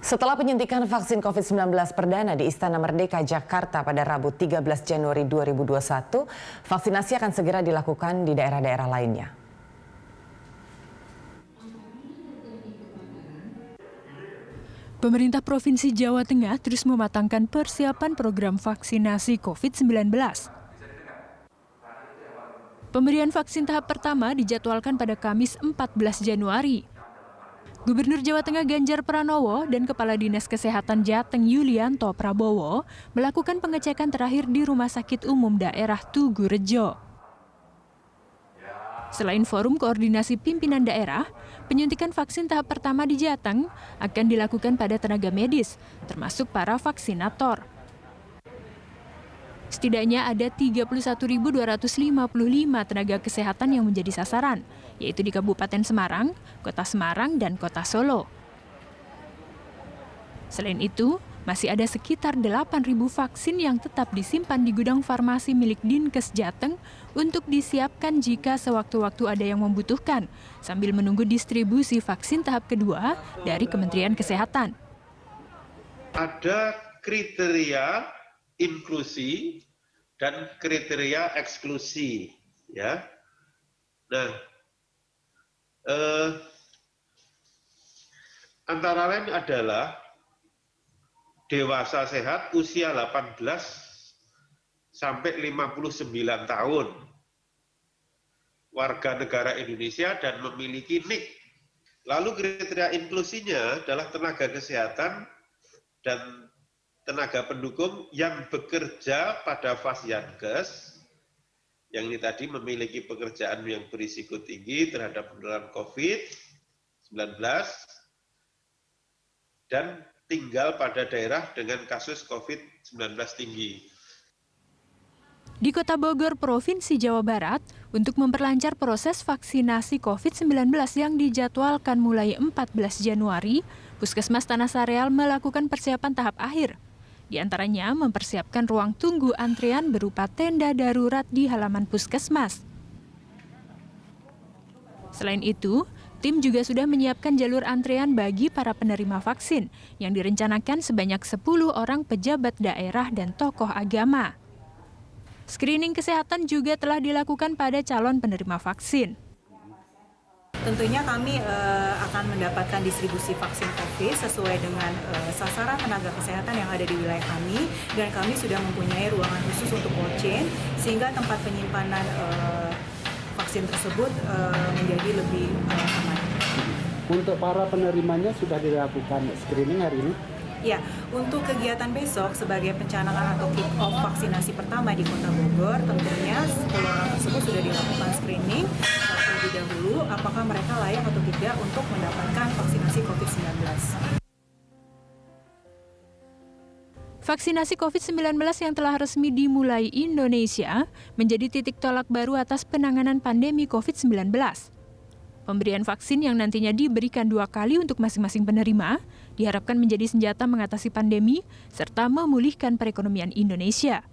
Setelah penyuntikan vaksin COVID-19 perdana di Istana Merdeka, Jakarta pada Rabu 13 Januari 2021, vaksinasi akan segera dilakukan di daerah-daerah lainnya. Pemerintah Provinsi Jawa Tengah terus mematangkan persiapan program vaksinasi COVID-19. Pemberian vaksin tahap pertama dijadwalkan pada Kamis 14 Januari. Gubernur Jawa Tengah Ganjar Pranowo dan Kepala Dinas Kesehatan Jateng Yulianto Prabowo melakukan pengecekan terakhir di Rumah Sakit Umum Daerah Tugu Rejo. Selain forum koordinasi pimpinan daerah, penyuntikan vaksin tahap pertama di Jateng akan dilakukan pada tenaga medis, termasuk para vaksinator. Setidaknya ada 31.255 tenaga kesehatan yang menjadi sasaran, yaitu di Kabupaten Semarang, Kota Semarang, dan Kota Solo. Selain itu, masih ada sekitar 8.000 vaksin yang tetap disimpan di gudang farmasi milik Dinkes Jateng untuk disiapkan jika sewaktu-waktu ada yang membutuhkan, sambil menunggu distribusi vaksin tahap kedua dari Kementerian Kesehatan. Ada kriteria inklusi dan kriteria eksklusi, ya. Nah, antara lain adalah dewasa sehat usia 18 sampai 59 tahun, warga negara Indonesia dan memiliki NIK. Lalu kriteria inklusinya adalah tenaga kesehatan dan tenaga pendukung yang bekerja pada Fasyankes, yang ini tadi memiliki pekerjaan yang berisiko tinggi terhadap penularan COVID-19 dan tinggal pada daerah dengan kasus COVID-19 tinggi. Di Kota Bogor, Provinsi Jawa Barat, untuk memperlancar proses vaksinasi COVID-19 yang dijadwalkan mulai 14 Januari, Puskesmas Tanah Sareal melakukan persiapan tahap akhir. Di antaranya mempersiapkan ruang tunggu antrean berupa tenda darurat di halaman puskesmas. Selain itu, tim juga sudah menyiapkan jalur antrean bagi para penerima vaksin yang direncanakan sebanyak 10 orang pejabat daerah dan tokoh agama. Screening kesehatan juga telah dilakukan pada calon penerima vaksin. Tentunya kami akan mendapatkan distribusi vaksin COVID sesuai dengan sasaran tenaga kesehatan yang ada di wilayah kami, dan kami sudah mempunyai ruangan khusus untuk cold chain sehingga tempat penyimpanan vaksin tersebut menjadi lebih aman. Untuk para penerimanya sudah dilakukan screening hari ini? Ya, untuk kegiatan besok sebagai pencanangan atau kick-off vaksinasi pertama di Kota Bogor, tentunya 10 orang tersebut sudah dilakukan screening terlebih dahulu apakah mereka layak atau tidak untuk mendapatkan vaksinasi COVID-19. Vaksinasi COVID-19 yang telah resmi dimulai Indonesia menjadi titik tolak baru atas penanganan pandemi COVID-19. Pemberian vaksin yang nantinya diberikan 2 kali untuk masing-masing penerima diharapkan menjadi senjata mengatasi pandemi serta memulihkan perekonomian Indonesia.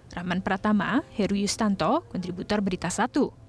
Rahman Pratama, Heru Yustanto, kontributor Berita 1.